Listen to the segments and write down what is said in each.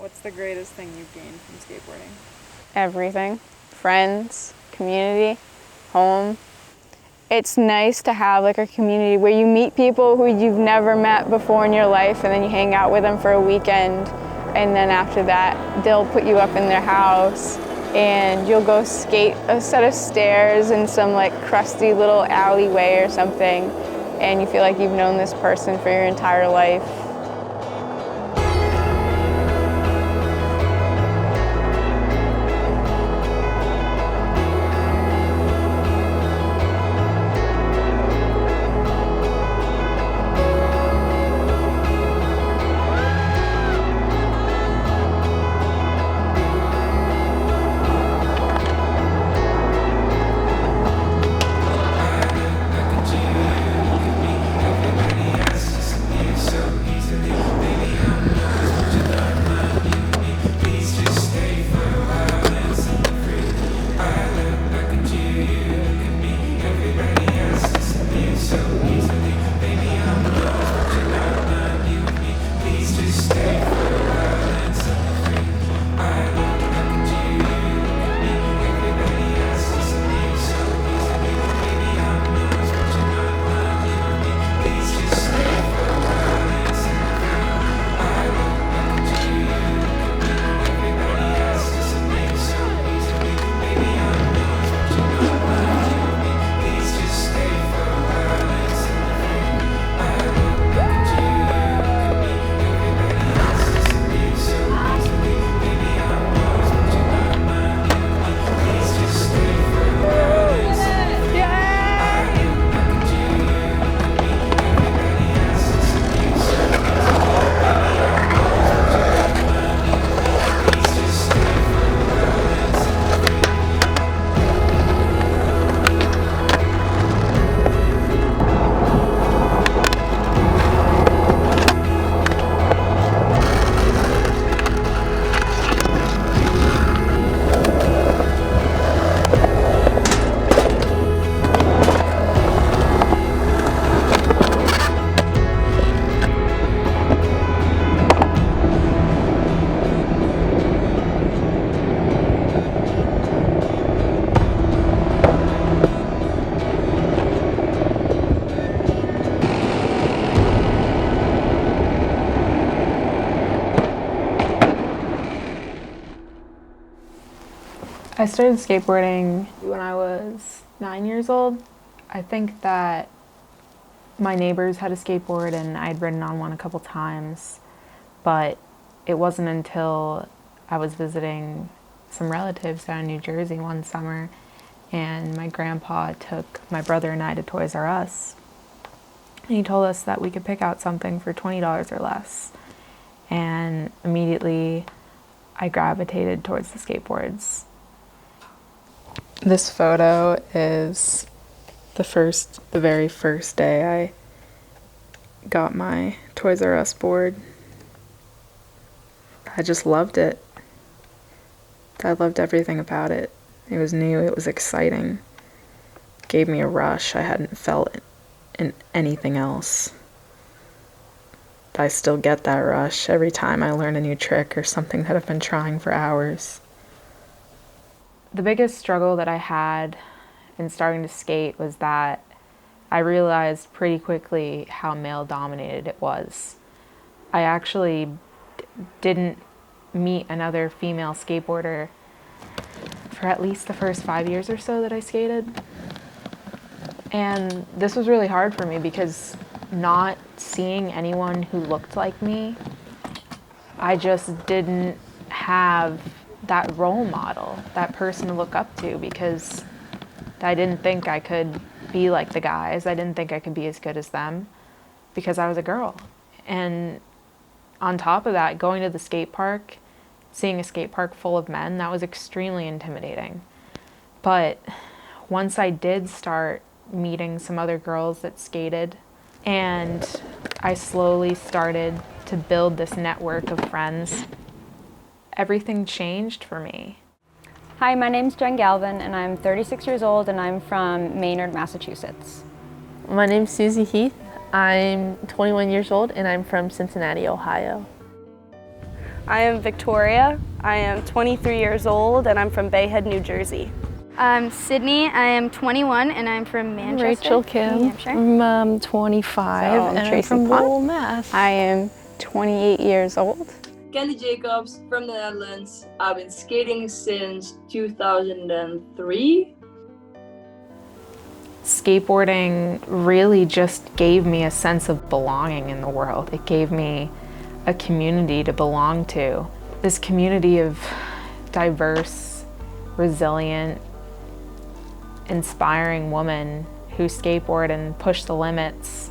What's the greatest thing you've gained from skateboarding? Everything. Friends, community, home. It's nice to have like a community where you meet people who you've never met before in your life, and then you hang out with them for a weekend, and then after that they'll put you up in their house and you'll go skate a set of stairs in some like crusty little alleyway or something, and you feel like you've known this person for your entire life. I started skateboarding when I was 9 years old. I think that my neighbors had a skateboard and I'd ridden on one a couple times, but it wasn't until I was visiting some relatives down in New Jersey one summer and my grandpa took my brother and I to Toys R Us. And he told us that we could pick out something for $20 or less. And immediately I gravitated towards the skateboards. This photo is the very first day I got my Toys R Us board. I just loved it. I loved everything about it. It was new, it was exciting. It gave me a rush I hadn't felt in anything else. I still get that rush every time I learn a new trick or something that I've been trying for hours. The biggest struggle that I had in starting to skate was that I realized pretty quickly how male-dominated it was. I actually didn't meet another female skateboarder for at least the first 5 years or so that I skated. And this was really hard for me because not seeing anyone who looked like me, I just didn't have that role model, that person to look up to, because I didn't think I could be like the guys. I didn't think I could be as good as them because I was a girl. And on top of that, going to the skate park, seeing a skate park full of men, that was extremely intimidating. But once I did start meeting some other girls that skated, and I slowly started to build this network of friends, everything changed for me. Hi, my name's Galvin, and I'm 36 years old, and I'm from Maynard, Massachusetts. My name's Susie Heath. I'm 21 years old, and I'm from Cincinnati, Ohio. I am Victoria. I am 23 years old and I'm from Bay Head, New Jersey. I'm Sydney. I am 21 and I'm from Manchester, Rachel Kim. New Hampshire. I'm 25 I'm and Tracy I'm from Ponte. Lowell, Mass. I am 28 years old. Candy Jacobs from the Netherlands. I've been skating since 2003. Skateboarding really just gave me a sense of belonging in the world. It gave me a community to belong to. This community of diverse, resilient, inspiring women who skateboard and push the limits.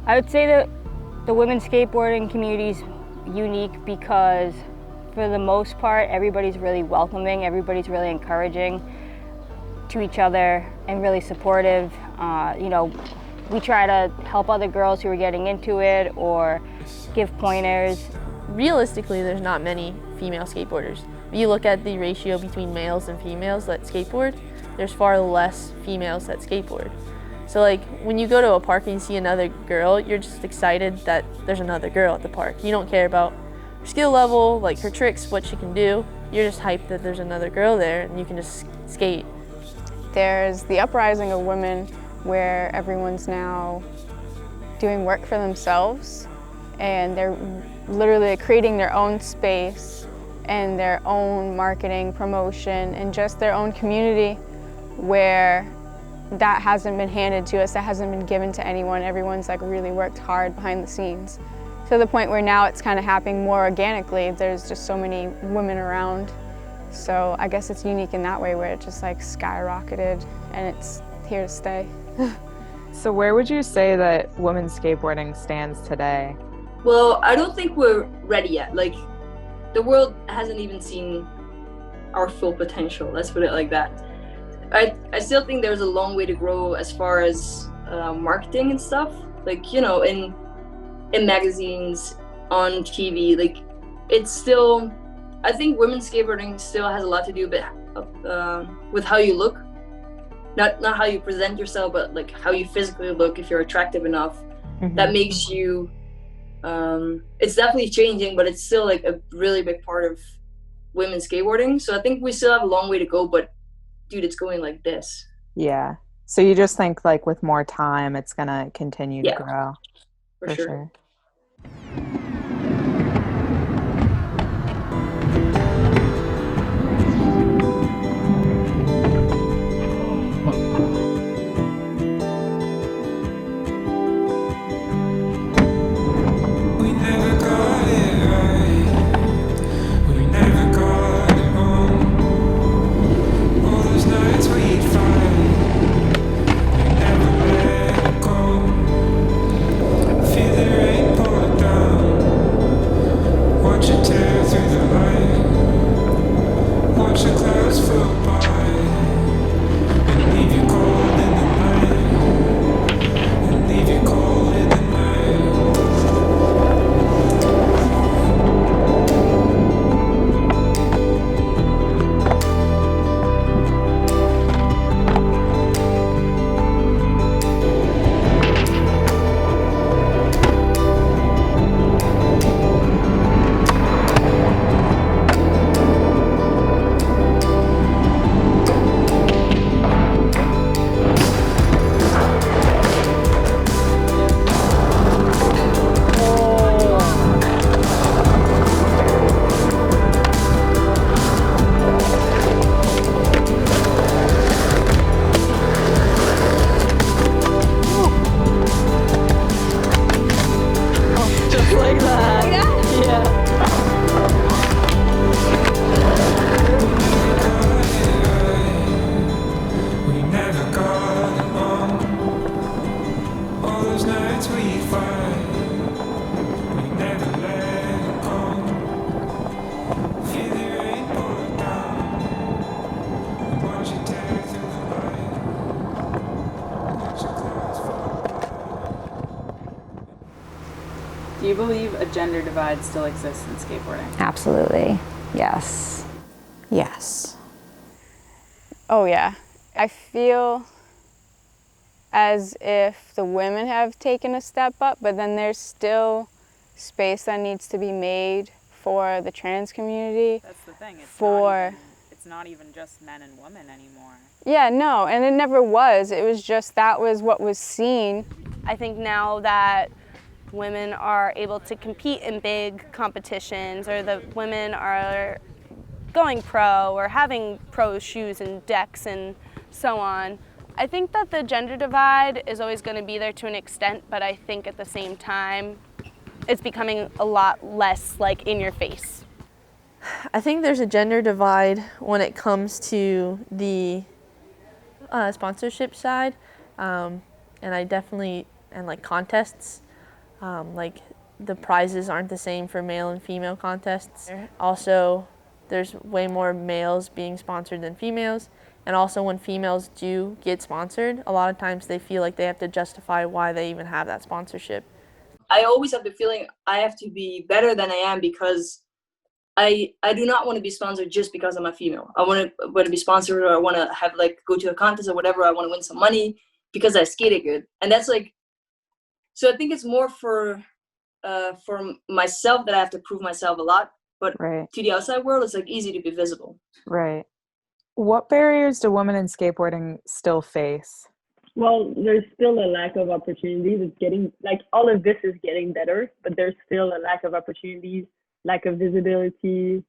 I would say that the women's skateboarding community is unique because for the most part, everybody's really welcoming, everybody's really encouraging to each other and really supportive. We try to help other girls who are getting into it or give pointers. Realistically, there's not many female skateboarders. If you look at the ratio between males and females that skateboard, there's far less females that skateboard. So like when you go to a park and you see another girl, you're just excited that there's another girl at the park. You don't care about her skill level, like her tricks, what she can do. You're just hyped that there's another girl there and you can just skate. There's the uprising of women where everyone's now doing work for themselves and they're literally creating their own space and their own marketing, promotion, and just their own community where that hasn't been handed to us, that hasn't been given to anyone. Everyone's like really worked hard behind the scenes. To the point where now it's kind of happening more organically. There's just so many women around. So I guess it's unique in that way where it just like skyrocketed and it's here to stay. So where would you say that women's skateboarding stands today? Well, I don't think we're ready yet. Like, the world hasn't even seen our full potential, let's put it like that. I still think there's a long way to grow as far as marketing and stuff. Like, you know, in magazines, on TV, like, it's still, I think women's skateboarding still has a lot to do with how you look. Not how you present yourself, but like how you physically look, if you're attractive enough. That makes you, it's definitely changing, but it's still like a really big part of women's skateboarding. So I think we still have a long way to go, but dude, it's going like this. Yeah. So you just think like with more time, it's going to continue to grow? For sure. Do you believe a gender divide still exists in skateboarding? Absolutely, yes. Yes. Oh yeah. I feel as if the women have taken a step up, but then there's still space that needs to be made for the trans community. That's the thing. It's not even just men and women anymore. Yeah, no, and it never was. It was just that was what was seen. I think now that women are able to compete in big competitions, or the women are going pro or having pro shoes and decks and so on, I think that the gender divide is always going to be there to an extent, but I think at the same time it's becoming a lot less like in your face. I think there's a gender divide when it comes to the sponsorship side, and like contests, like the prizes aren't the same for male and female contests. Also, there's way more males being sponsored than females, and also when females do get sponsored, a lot of times they feel like they have to justify why they even have that sponsorship. I always have the feeling I have to be better than I am because I do not want to be sponsored just because I'm a female. I want to be sponsored, or I want to have like go to a contest or whatever. I want to win some money because I skated good, and that's like. So I think it's more for myself that I have to prove myself a lot, but Right. to the outside world, it's like easy to be visible. Right. What barriers do women in skateboarding still face? Well, there's still a lack of opportunities. It's getting, like, all of this is getting better, but there's still a lack of opportunities, lack of visibility,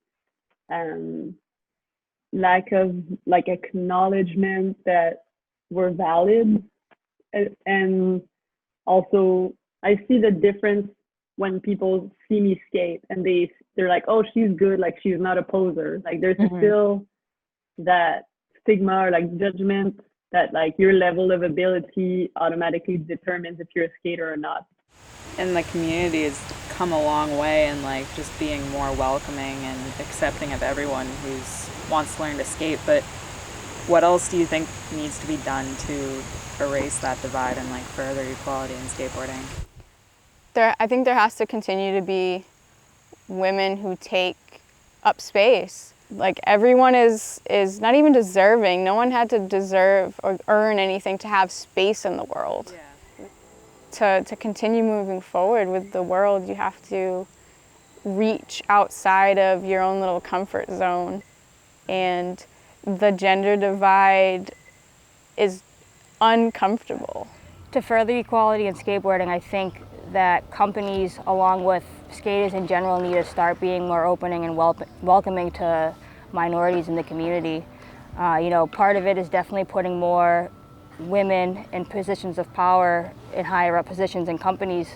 lack of, like, acknowledgement that we're valid. And also, I see the difference when people see me skate and they're like, oh, she's good, like, she's not a poser. Like, there's still that stigma or, like, judgment that, like, your level of ability automatically determines if you're a skater or not. And the community has come a long way in like just being more welcoming and accepting of everyone who wants to learn to skate. But what else do you think needs to be done to erase that divide and like further equality in skateboarding? I think there has to continue to be women who take up space. Like, everyone is not even deserving. No one had to deserve or earn anything to have space in the world. Yeah. To continue moving forward with the world, you have to reach outside of your own little comfort zone. And the gender divide is uncomfortable. To further equality in skateboarding, I think that companies, along with skaters in general, need to start being more opening and welcoming to minorities in the community. Part of it is definitely putting more women in positions of power in higher up positions in companies,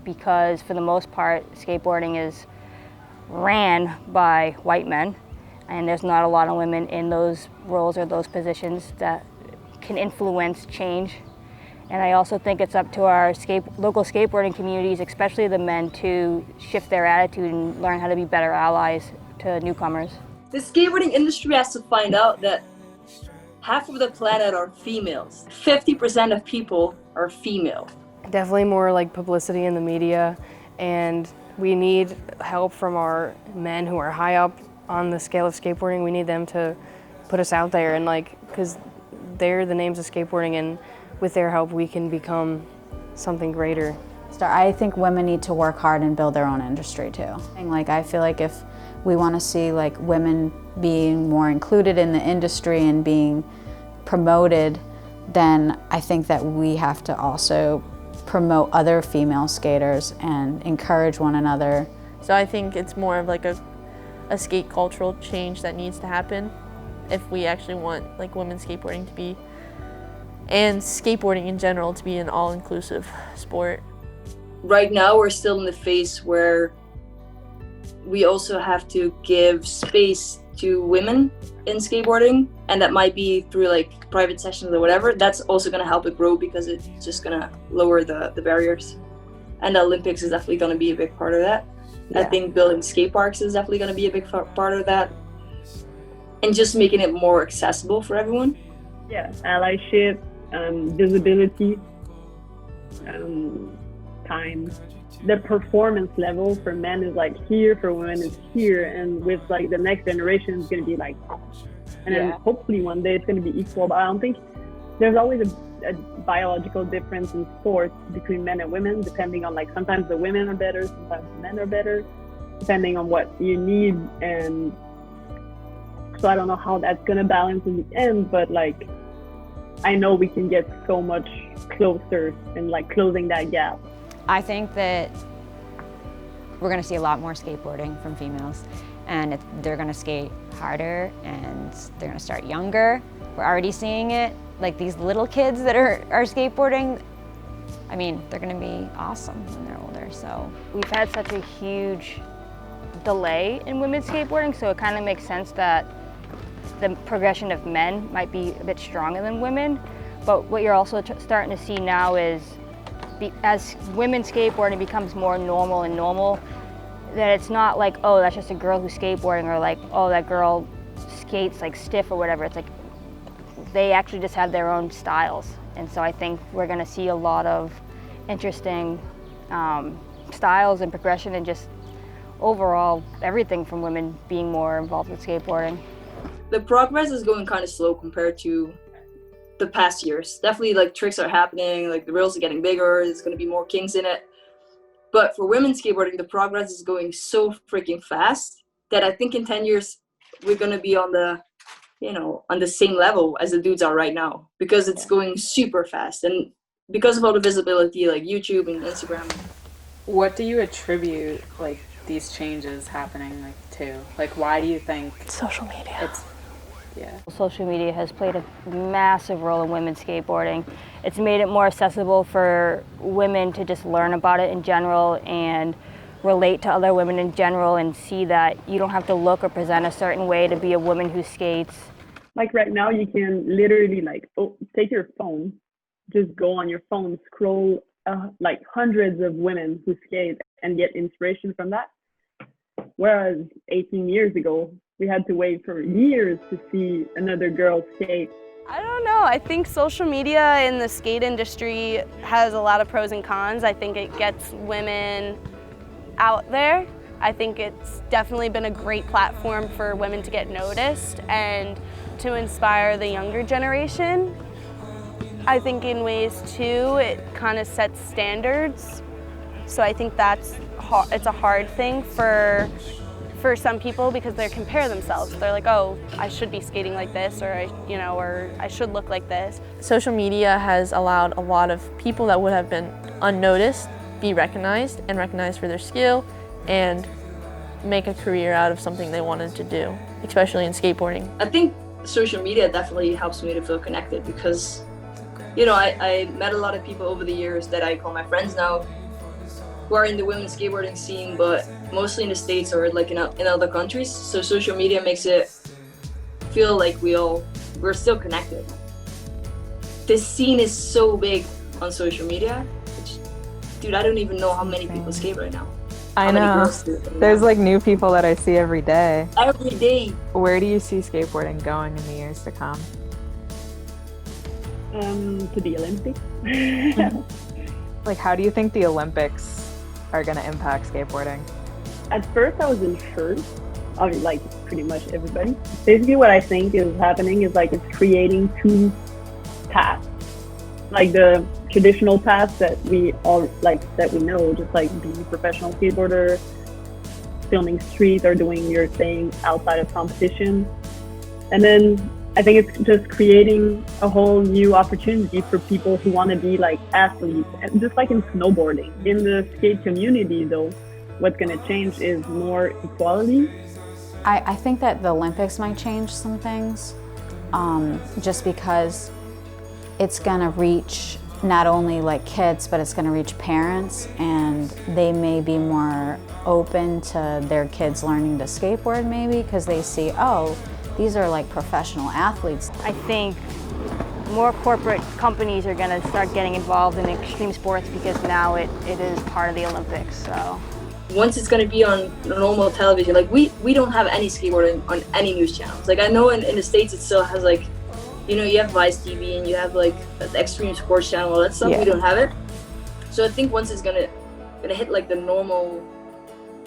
because for the most part, skateboarding is ran by white men, and there's not a lot of women in those roles or those positions that can influence change. And I also think it's up to our local skateboarding communities, especially the men, to shift their attitude and learn how to be better allies to newcomers. The skateboarding industry has to find out that half of the planet are females. 50% of people are female. Definitely more like publicity in the media, and we need help from our men who are high up on the scale of skateboarding. We need them to put us out there, and because they're the names of skateboarding, and with their help we can become something greater. I think women need to work hard and build their own industry too. Like, I feel like if we want to see like women being more included in the industry and being promoted, then I think that we have to also promote other female skaters and encourage one another. So I think it's more of like a skate cultural change that needs to happen if we actually want like women's skateboarding to be, and skateboarding in general, to be an all-inclusive sport. Right now we're still in the phase where we also have to give space to women in skateboarding, and that might be through like private sessions or whatever. That's also going to help it grow because it's just going to lower the barriers. And the Olympics is definitely going to be a big part of that. Yeah. I think building skate parks is definitely going to be a big part of that. And just making it more accessible for everyone. Yeah, allyship, visibility, time. The performance level for men is like here, for women is here, and with like the next generation is going to be like, and then hopefully one day it's going to be equal. But I don't think there's always a biological difference in sports between men and women, depending on like sometimes the women are better, sometimes the men are better. depending on what you need. And so I don't know how that's gonna balance in the end, but like I know we can get so much closer and like closing that gap. I think that we're going to see a lot more skateboarding from females, and they're going to skate harder and they're going to start younger. We're already seeing it, like these little kids that are skateboarding. I mean, they're going to be awesome when they're older. So we've had such a huge delay in women's skateboarding, so it kind of makes sense that the progression of men might be a bit stronger than women. But what you're also starting to see now is as women skateboarding becomes more normal, that it's not like, oh, that's just a girl who's skateboarding, or like, oh, that girl skates like stiff or whatever. It's like they actually just have their own styles. And so I think we're gonna see a lot of interesting styles and progression, and just overall everything from women being more involved with skateboarding. The progress is going kind of slow compared to the past years. Definitely like tricks are happening, like the rails are getting bigger, there's going to be more kinks in it. But for women skateboarding, the progress is going so freaking fast that I think in 10 years we're going to be on the, you know, on the same level as the dudes are right now, because it's going super fast. And because of all the visibility, like YouTube and Instagram. What do you attribute like these changes happening like to? Like, why do you think social media? Social media has played a massive role in women's skateboarding. It's made it more accessible for women to just learn about it in general and relate to other women in general, and see that you don't have to look or present a certain way to be a woman who skates. Like right now, you can literally like take your phone, just go on your phone, scroll like hundreds of women who skate and get inspiration from that. Whereas 18 years ago, we had to wait for years to see another girl skate. I don't know. I think social media in the skate industry has a lot of pros and cons. I think it gets women out there. I think it's definitely been a great platform for women to get noticed and to inspire the younger generation. I think in ways too, it kind of sets standards. So I think it's a hard thing for some people, because they compare themselves. They're like, oh, I should be skating like this, or I should look like this. Social media has allowed a lot of people that would have been unnoticed be recognized, and recognized for their skill, and make a career out of something they wanted to do, especially in skateboarding. I think social media definitely helps me to feel connected, because, you know, I met a lot of people over the years that I call my friends now, who are in the women's skateboarding scene, but mostly in the States or like in other countries. So social media makes it feel like we're still connected. This scene is so big on social media. Dude, I don't even know how many people skate right now. I know. There's like new people that I see every day. Every day. Where do you see skateboarding going in the years to come? To the Olympics. Like, how do you think the Olympics are going to impact skateboarding? At first, I was unsure of like pretty much everybody. Basically, what I think is happening is like it's creating two paths, like the traditional paths that we all that we know, just like being a professional skateboarder, filming street, or doing your thing outside of competition. And then I think it's just creating a whole new opportunity for people who want to be like athletes, and just like in snowboarding. In the skate community though, what's going to change is more equality. I think that the Olympics might change some things, just because it's going to reach not only like kids, but it's going to reach parents, and they may be more open to their kids learning to skateboard, maybe because they see, oh, these are like professional athletes. I think more corporate companies are going to start getting involved in extreme sports, because now it is part of the Olympics. So once it's going to be on normal television, like we don't have any skateboarding on any news channels. Like I know in the States it still has like, you know, you have Vice TV and you have like the Extreme Sports Channel, all that stuff. Yeah. We don't have it. So I think once it's gonna hit like the normal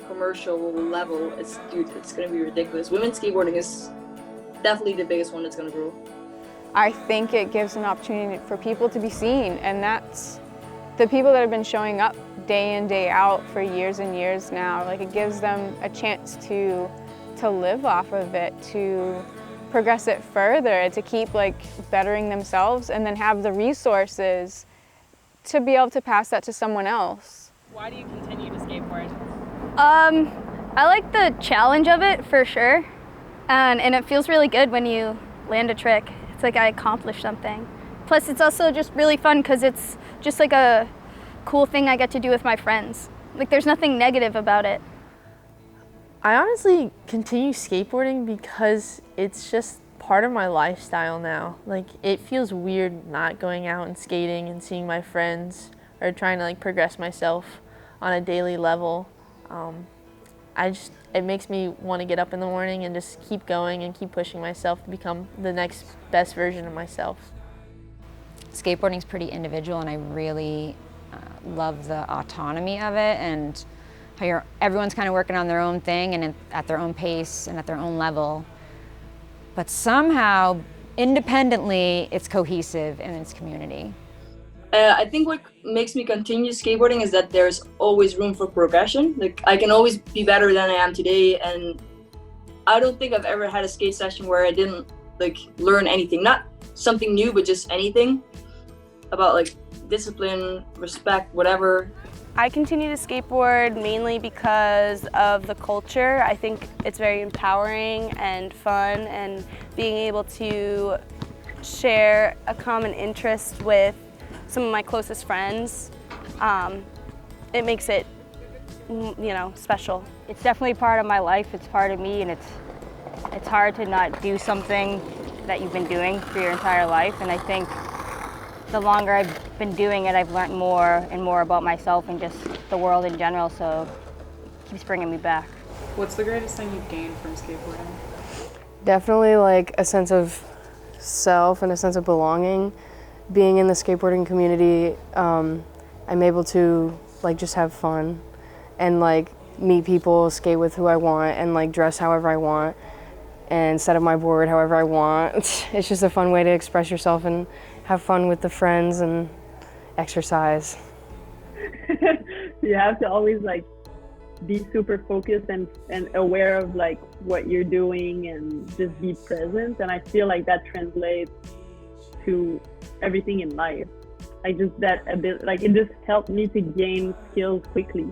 commercial level, it's gonna be ridiculous. Women's skateboarding is definitely the biggest one that's gonna grow. I think it gives an opportunity for people to be seen, and that's the people that have been showing up day in, day out for years and years now, like it gives them a chance to live off of it, to progress it further, to keep like bettering themselves and then have the resources to be able to pass that to someone else. Why do you continue to skateboard? I like the challenge of it for sure. And it feels really good when you land a trick. It's like I accomplished something. Plus it's also just really fun because it's just like a cool thing I get to do with my friends. Like there's nothing negative about it. I honestly continue skateboarding because it's just part of my lifestyle now. Like it feels weird not going out and skating and seeing my friends or trying to like progress myself on a daily level. It makes me want to get up in the morning and just keep going and keep pushing myself to become the next best version of myself. Skateboarding is pretty individual, and I really love the autonomy of it, and how everyone's kind of working on their own thing and at their own pace and at their own level. But somehow, independently, it's cohesive in its community. I think what makes me continue skateboarding is that there's always room for progression. Like I can always be better than I am today, and I don't think I've ever had a skate session where I didn't like learn anything. Not something new, but just anything about like discipline, respect, whatever. I continue to skateboard mainly because of the culture. I think it's very empowering and fun, and being able to share a common interest with some of my closest friends, it makes it, special. It's definitely part of my life, it's part of me, and it's hard to not do something that you've been doing for your entire life, and I think the longer I've been doing it, I've learned more and more about myself and just the world in general, so it keeps bringing me back. What's the greatest thing you've gained from skateboarding? Definitely like a sense of self and a sense of belonging. Being in the skateboarding community, I'm able to like just have fun and like meet people, skate with who I want, and like dress however I want and set up my board however I want. It's just a fun way to express yourself and have fun with the friends and exercise. You have to always like be super focused and aware of like what you're doing and just be present, and I feel like that translates to everything in life. Like just that a bit, like it just helped me to gain skills quickly.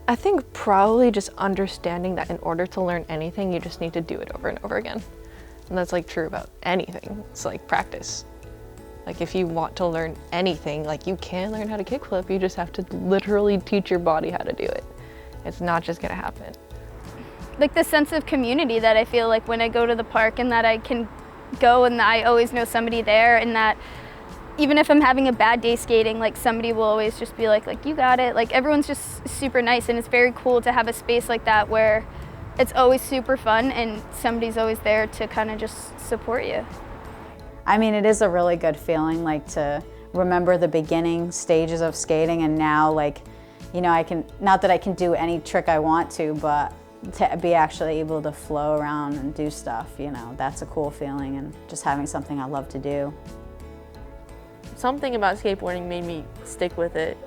I think probably just understanding that in order to learn anything, you just need to do it over and over again. And that's like true about anything. It's like practice. Like if you want to learn anything, like you can learn how to kickflip, you just have to literally teach your body how to do it. It's not just gonna happen. Like the sense of community that I feel like when I go to the park, and that I can go and I always know somebody there, and that even if I'm having a bad day skating, like somebody will always just be like you got it. Like everyone's just super nice, and it's very cool to have a space like that where it's always super fun and somebody's always there to kind of just support you. I mean, it is a really good feeling, like to remember the beginning stages of skating, and now like, I can, not that I can do any trick I want to, but to be actually able to flow around and do stuff, that's a cool feeling, and just having something I love to do. Something about skateboarding made me stick with it.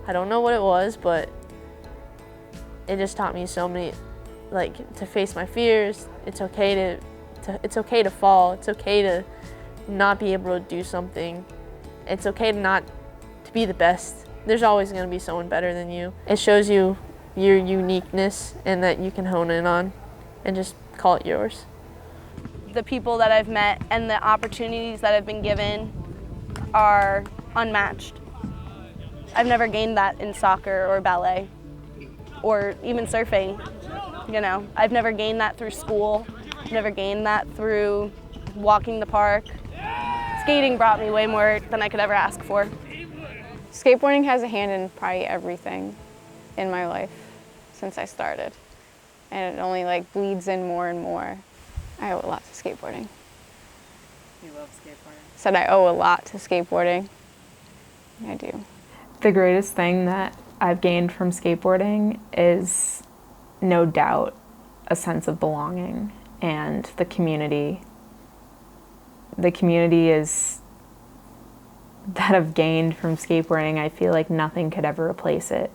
I don't know what it was, but it just taught me so many, like to face my fears. It's okay to fall. It's okay to not be able to do something. It's okay to be the best. There's always going to be someone better than you. It shows you your uniqueness and that you can hone in on and just call it yours. The people that I've met and the opportunities that I've been given are unmatched. I've never gained that in soccer or ballet or even surfing. I've never gained that through school. I've never gained that through walking the park. Skating brought me way more than I could ever ask for. Skateboarding has a hand in probably everything in my life since I started, and it only like bleeds in more and more. I owe a lot to skateboarding. You love skateboarding? Said I owe a lot to skateboarding. I do. The greatest thing that I've gained from skateboarding is no doubt a sense of belonging and the community. The community is that I've gained from skateboarding, I feel like nothing could ever replace it.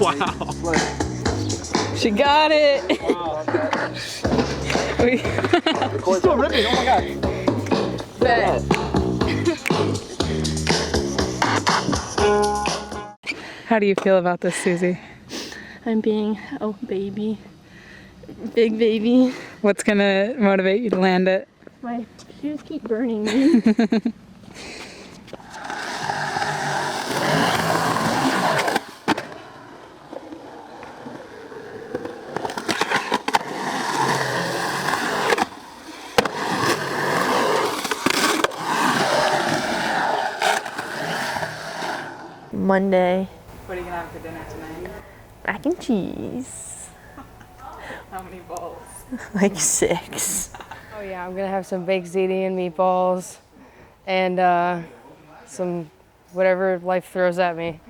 Wow. She got it. She's still ripping. Oh my god. How do you feel about this, Susie? I'm being a baby. Big baby. What's gonna motivate you to land it? My shoes keep burning me. Monday. What are you gonna have for dinner tonight? Mac and cheese. How many balls? Like 6. Oh yeah, I'm gonna have some baked ziti and meatballs, and some whatever life throws at me.